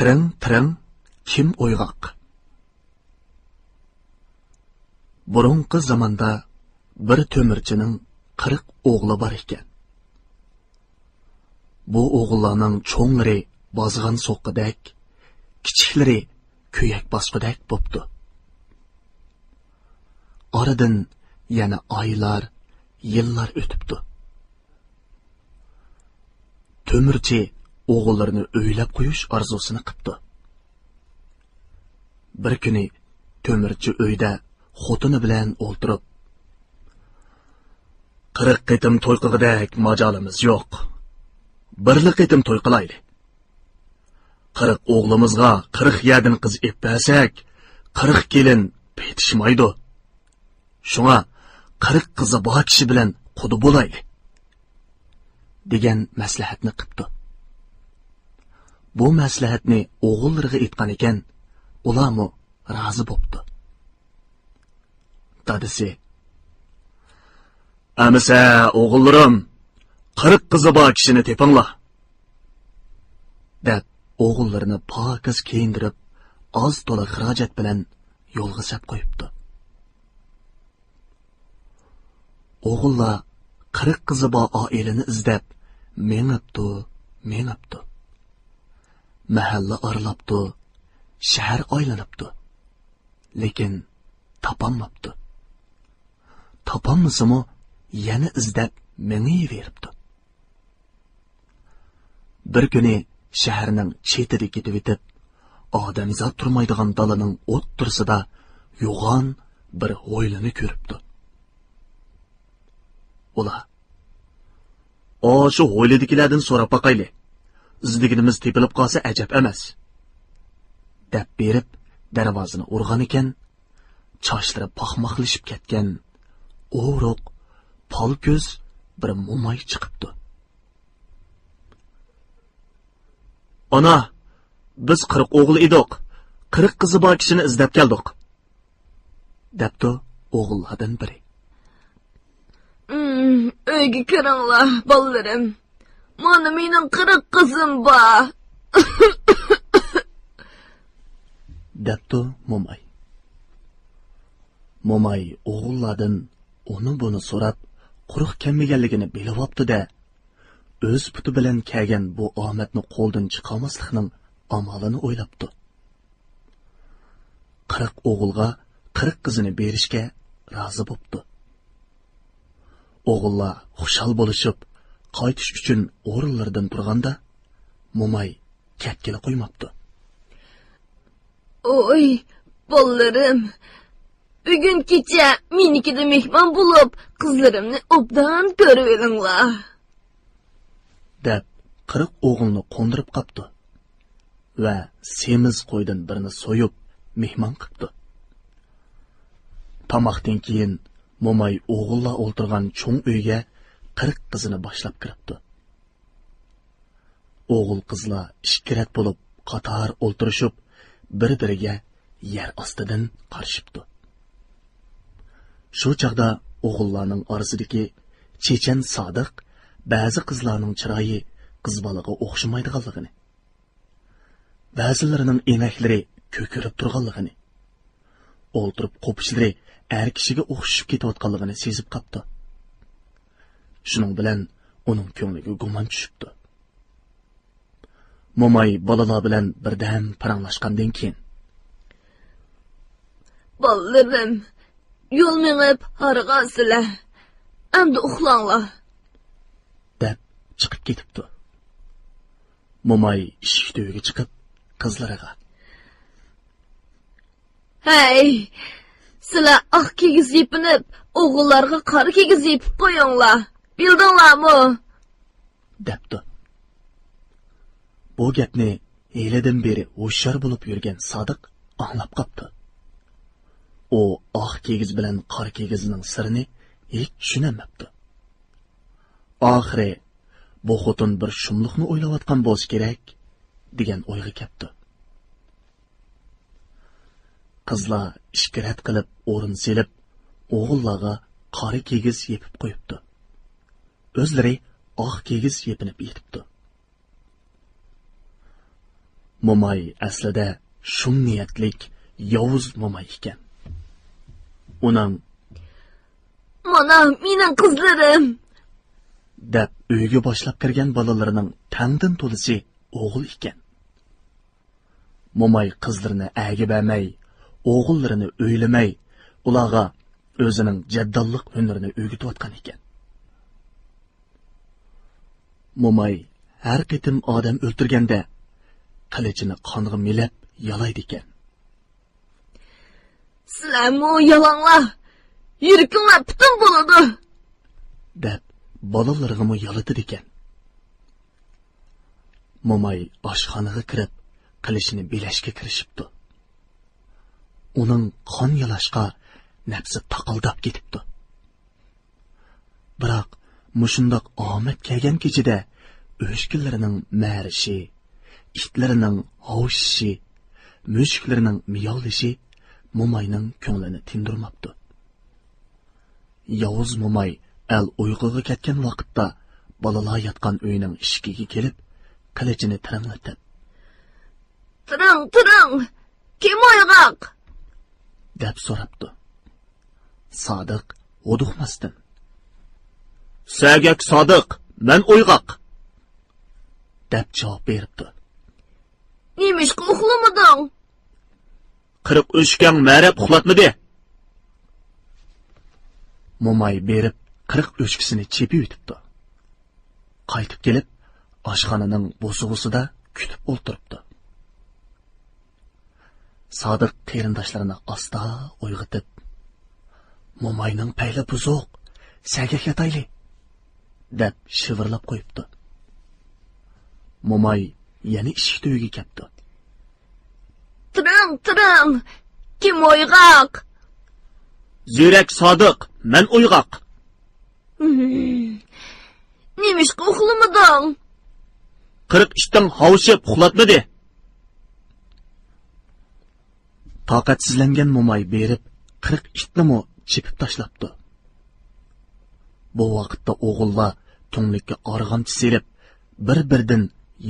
Tiring, kim o'yg'oq? Burunqi zamonda bir to'mirchining 40 o'g'li bor ekan. Bu o'g'illarning cho'nglari bozg'an so'qqidek, kichiklari kuyak bosqidek bo'pti. Oradan yana oylar, yillar o'tibdi. To'mirchi o'g'illarini o'ylab qo'yish orzusini qildi. Bir kuni to'mirchi uyda xotini bilan o'ltirib, 40 qitim to'y qilg'idek majolimiz yo'q. Birli qitim to'y qilayli. 40 o'g'limizga 40 yadin qiz eppasak, 40 kelin petishmaydi. Shunga 40 qizi bor kishi bilan qudu bo'layli, degan maslahatni qildi. Bu maslahatni o'g'illariga aytgan ekan, ularmi rozi bo'pti. Dadisi: "Amisa o'g'illarim, 40 qizi bor kishini tepinglar," deb o'g'illarini pokiz kiyindirib, oz to'la xarajat bilan yo'lga sap qo'yibdi. O'g'illar 40 qizi bor oilani izlab mengibdi. Mahalla aralabdi, shahar aylanibdi. Lekin topolmabdi. Topolmasimi yana izlab mengiveribdi. Bir kuni shaharning chetida ketib etib, odamzod turmaydigan dalaning o'ttirsida yo'g'on bir o'ylini ko'ribdi. Ular: "Shu o'ylidikilardan so'rab boqayli. Izdiginimiz tepilib qolsa ajab emas," deb berib darvozani urgan ekan, chochlari paxmoqlashib ketgan, o'roq, pol ko'z bir mo'may chiqibdi. "Ana, biz 40 o'g'il edik. 40 qizi bor kishini izlab keldik," debdi o'g'illardan biri. Uyga kiringlar, bolalarim. Mana mening 40 qizim bor," debdi mo'may. Mo'may o'g'illardan uni buni so'rab, quruq kelmaganligini bilib olibdi-da, o'z puti bilan kelgan bu omadni qo'ldan chiqarmaslikning amalini o'ylabdi. 40 o'g'ilga 40 qizini berishga rozi bo'pti. O'g'illar xushal bo'lishib, qaytish uchun o'rinlaridan turganda, mo'may ketgili qo'ymabdi. "Oy, bolalarim, bugun kecha menikida mehmon bo'lib, qizlarimni obdan ko'rib elinglar," deb 40 o'g'ilni qo'ndirib qapti va semiz qo'ydan birini so'yib mehmon qildi. Tamoqdan keyin mo'may o'g'illar o'ltirgan cho'ng uyga 40 qizini boshlab kiribdi. O'g'il qizlar ishkirat bo'lib qator o'ltirishib, bir-biriga yer ostidan qarshibdi. Shu chaqda o'g'illarning orasidagi chechan sodiq ba'zi qizlarning chiroyi qiz bolaga o'xshamaydiganligini, ba'zilarining enaklari ko'kirib turganligini, o'ltirib qo'pishlari er kishiga o'xshib ketayotganligini sezib qapti. Shuning bilan uning ko'ngliga gumon tushibdi. Mo'may bolalar bilan birdan paranglashgandan keyin: "Bolalarim, yo'l mengib harg'ansizlar. Endi uxlanglar," deb chiqib ketibdi. Mo'may eshik to'yiga chiqib qizlariga: "Hey, sizlar oq kigiz yepinib, o'g'illarga qora kigiz yepib qo'yinglar. Bildinglarmi?" debdi. Bu gapni helidan beri hushyor bo'lib yurgan Sodiq anglab qopti. U oq kigiz bilan qora kigizning sirini hech tushunamabdi. Oxiri bu xotin bir shumliqni o'ylayotgan bo'lsa kerak, degan o'yga keldi. Qizlar ishkirat qilib o'rin selib, o'g'illarga qora kigiz yepib qo'yibdi. O'zlari oq kigiz yepinib yetibdi. Mo'may aslida shun niyatlik yovuz mo'may ekan. Uning "Mana mening qizlarim" deb uyga boshlab kirgan bolalarining tangdan to'lisi o'g'il ekan. Mo'may qizlarini agi bermay, o'g'illarini o'ylamay, ularga o'zining jaddallik hunarini o'rgatayotgan ekan. Mo'may har qitim odam o'ltirganda qilichini qonga milab yalaydi ekan. "Sizlarmi yalanglar, yurikinglar butun bo'ladi" deb bolalarga yalatadi ekan. Mo'may oshxonaga kirib, qilichini belashga kirishibdi. Uning qon yalashga nafsi taqildab ketibdi. Biroq mushundoq omad kelgan kechida o'shkinlarining marishi, itlarining hovshishi, mushuklarining miyovlishi Mo'mayning ko'nglini tindirmabdi. Yovuz Mo'may al uyquga ketgan vaqtda bolalar yotgan uyning eshigiga kelib, qilichini tirimlatib, "Tiring, kim oyg'oq?" deb so'rabdi. Sodiq o'duqmasdan, "Sagak Sodiq, men uyg'oq" deb javob beribdi. "Nemishqa uxlamading?" "Qirq o'shkang marab uxlatmadi." Mo'may berib 40 o'shkisini chepib o'tibdi. Qaytib kelib, oshxonaning bo'sug'usida kutib o'ltiribdi. Sodiq qarindoshlarini asta uyg'otib, "Mo'mayning payli buzuq, sagak yotayli" deb shivirlab qo'yibdi. Mo'may yana eshik to'yiga ketdi. Tiring, kim oyg'oq?" "Ziyrak Sodiq, men uyg'oq." "Nemishqa uxlamading?" "40 ishdan hovushib uxlatmadi." Toqatsizlangan Mo'may berib 40 itni chepib tashlabdi. Bu vaqtda o'g'illar to'nglikka arg'amchi selib, bir-birdan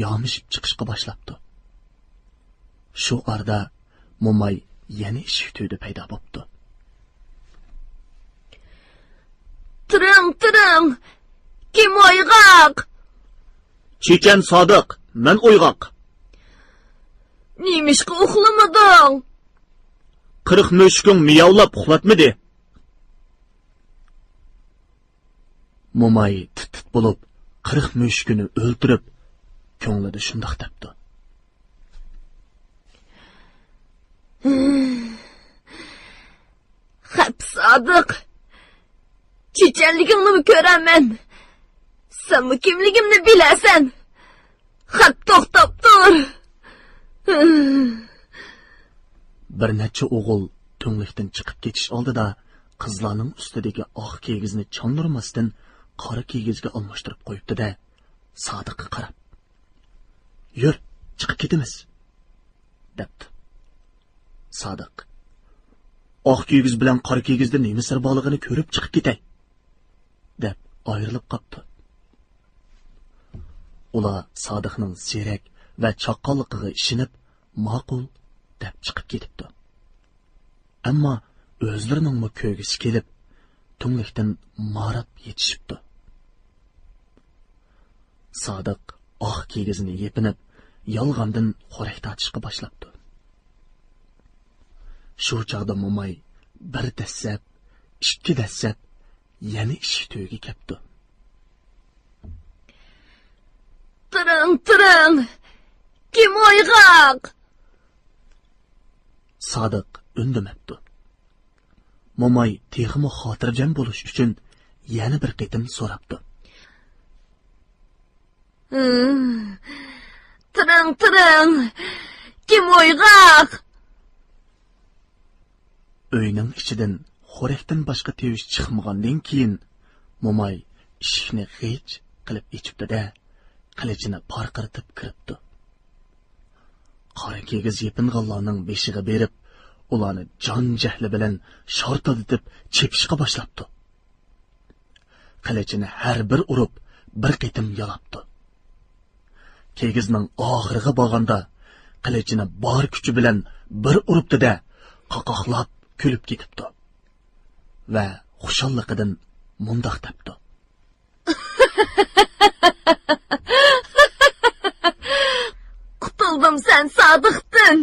yomishib chiqishga boshlabdi. Shu arada Mo'may yana eshik to'yda paydo bo'ldi. Tiring, kim oyg'oq?" "Chechen Sodiq, men uyg'oq." "Nemishqa uxlamading?" 40 mushukning miyovlab uxlatmadi." Mo'may tit bo'lib 40 mushukni o'ldirib, ko'nglida shundoq debdi. "Hap Sodiq, chechanligimni ko'raman. Sen kimligimni bilasan. Hap to'xtab tur." Bir necha o'g'il to'nglikdan chiqib ketish oldida qizlarning ustidagi oq kigizni chondirmasdan qora kigizga almashtirib qo'yibdi-da, Sodiqqa qarab, "Yur, chiqib ketamiz" debdi. Sodiq, "Oq kigiz bilan qora kigizda nima sir borligini ko'rib chiqib ketay" deb ayrilib qopti. Ular Sodiqning serak va chaqqonligiga ishinib, ma'qul deb chiqib ketibdi. Ammo o'zlarining ko'gisi kelib, to'nglikdan marab yetishibdi. Sodiq oq kigizni yepinib, yolg'ondan xo'rak tortishga boshlabdi. Shu chog'da Mo'may bir dassab, ikki dassab yana eshik to'yiga ketdi. Tiring, kim oyg'oq?" Sodiq undamabdi. Mo'may texmi xotirjam bo'lish uchun yana bir qitim so'rabdi. Tiring, kim oyg'oq?" Uyning ichidan xo'rakdan boshqa tevish chiqmagandan keyin Mo'may eshikni g'ij qilib echibdi-da, qilichini parqiratib kiribdi. Qora kigiz yepinganlarning beshiga berib, ularni jon jahli bilan shortlatib chepishga boshlabdi. Qilichini har bir urib, bir qitim yalabdi. Kigizning oxiriga borganda qilichini bor kuchi bilan bir uribdi-da, qaqoqlab kulib ketibdi. Va xushalliqidan mundoq debdi. Qutuldim sen Sodiqdan.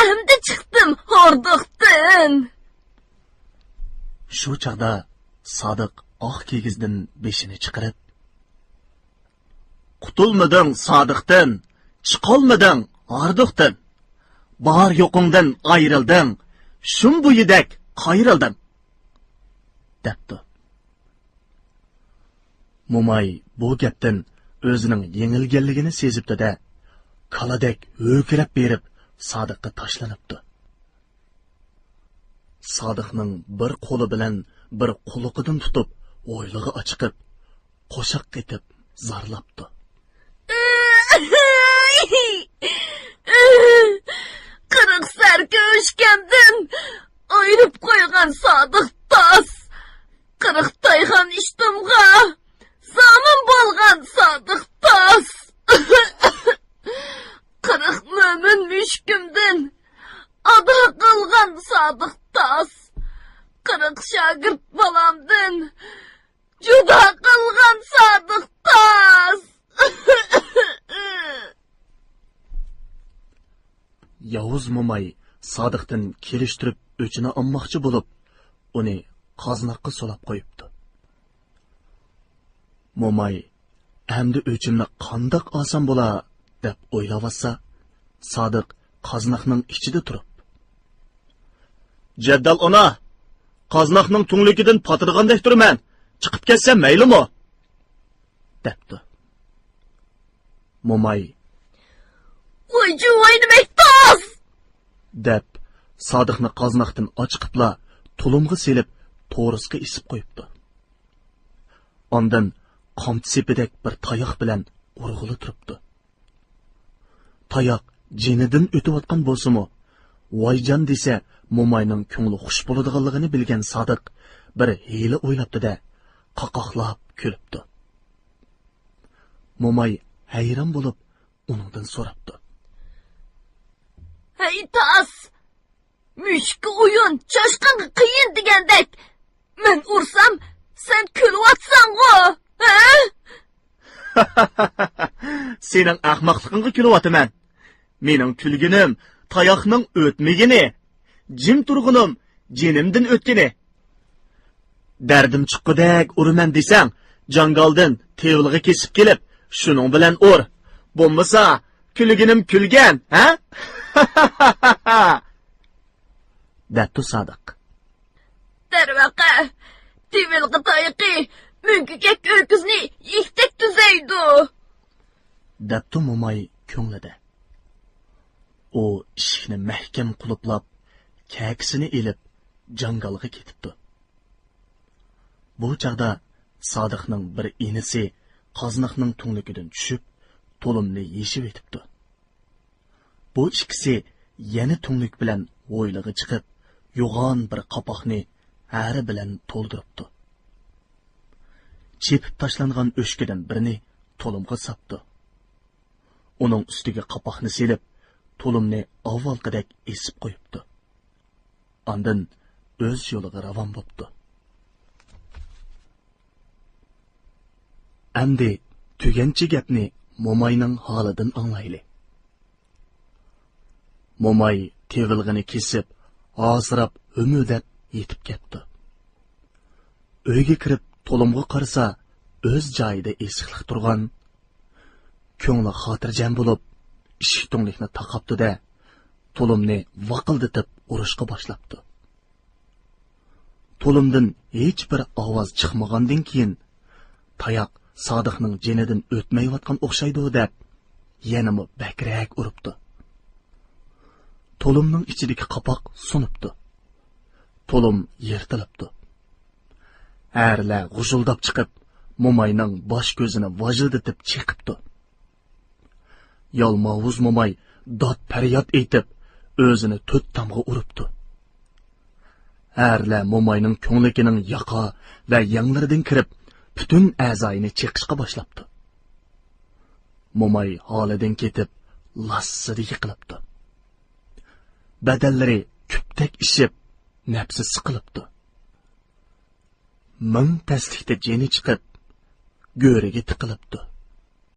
Endi chiqdim hordiqdan. Shu chaqda Sodiq oq kigizdan beshini chiqarib, qutulmading Sodiqdan, chiqolmading hordiqdan. Bor yo'qingdan ayrilding, shun bo'yidak qayrildim, debdi. Mo'may bu gapdan o'zining yengilganligini sezibdi-da, kaladek o'kirab berib Sodiqqa tashlanibdi. Sodiqning bir qo'li bilan bir quloqidan tutib, o'ylig'i ochiqib, qo'shiq etib zarlabdi. Qirq sarga o'shgandan ayirib qo'ygan Sodiq tas. Qirq tayxan ishtimg'a zamin bo'lgan Sodiq tas. Qirq mo'min mushkumdan ado qilgan Sodiq tas. Qirq shogird bolamdan juda qilgan Sodiq tas. Yavuz Mo'may Sodiqdan kelishtirib o'chini olmoqchi bo'lib, uni qoznaqqa solab qo'yibdi. Mo'may endi o'chimni qandoq olsam bo'la deb o'ylayotsa, Sodiq qoznaqning ichida turib, "Jaddal ona, qoznaqning tungligidan patirgandek turman, chiqib ketsam maylimi?" debdi. Mo'may "Voy juvoy demaktas!" deb Sodiqni qoznaqdan ochiqibla tulumga selib to'risga isib qo'yibdi. Ondan qomti sepidek bir tayoq bilan urg'ili turibdi. Tayoq jinidan o'tayotgan bo'lsa-mu, voyjon desa Mo'mayning ko'ngli xush bo'ladiganligini bilgan Sodiq bir hiyla o'ylabdi-da, qaqoqlab kulibdi. Mo'may hayron bo'lib uningdan so'rabdi. "Hey tas! Mushku o'yin choshqinga qiyin degandek, men ursam sen kulyapsan-ku, ha?" "Sening ahmoqligingga kulyapman. Mening kulginim tayoqning o'tmagini, jim turg'unim jinimdan o'tgini. Dardim chiqqidek uraman desang, jangaldan tevlig'i kesib kelib, shuning bilan ur. Bo'lmasa, kulginim kulgan, ha?" debdi Sodiq. "Darvaqa, tevilg'i tayoqi munkikak o'kizni yiktek tuzaydi." debdi Mo'may ko'nglida. U eshikni mahkam qulflab, kakisini elib, jangalga ketibdi. Bu chaqda Sodiqning bir inisi qoznaqning tunligidan tushib, to'limni yeshib etibdi. Bu ikkisi yana tunlik bilan o'ylig'i chiqib, yo'g'on bir qapoqni ari bilan to'ldiribdi. Chepib tashlangan o'shkidan birini to'limga sapdi. Uning ustiga qapoqni selib, to'limni avvalgidek esib qo'yibdi. Ondan o'z yo'liga ravon bo'pti. Endi tuganchi gapni Mo'mayning holidan anglayli. Mo'may tevilg'ini kesib, hozirab o'midab yetib ketdi. Uyga kirib to'limga qarasa, o'z joyida esiqliq turgan, ko'ngli xotirjam bo'lib, eshik to'nglikni taqabdi-da, to'limni vaqildatib urishga boshlabdi. To'limdan hech bir ovoz chiqmagandan keyin tayoq Sodiqning jinidan o'tmayotgan o'xshaydi deb, yanami bakrak uribdi. To'limning ichidagi qapoq sunibdi. To'lim yirtilibdi. Arlar g'uzuldab chiqib, Mo'mayning bosh ko'zini vojildatib chiqibdi. Yalmavuz Mo'may dod faryod aytib, o'zini to'rt tomga uribdi. Arlar Mo'mayning ko'ngligining yoqa va yanglaridan kirib, butun a'zoyini chiqishga boshlabdi. Mo'may holidan ketib, lassida yiqilibdi. badallari küptek ishib, nafsi siqilibdi. Ming taslikda jeni chiqib, go'riga tiqilibdi.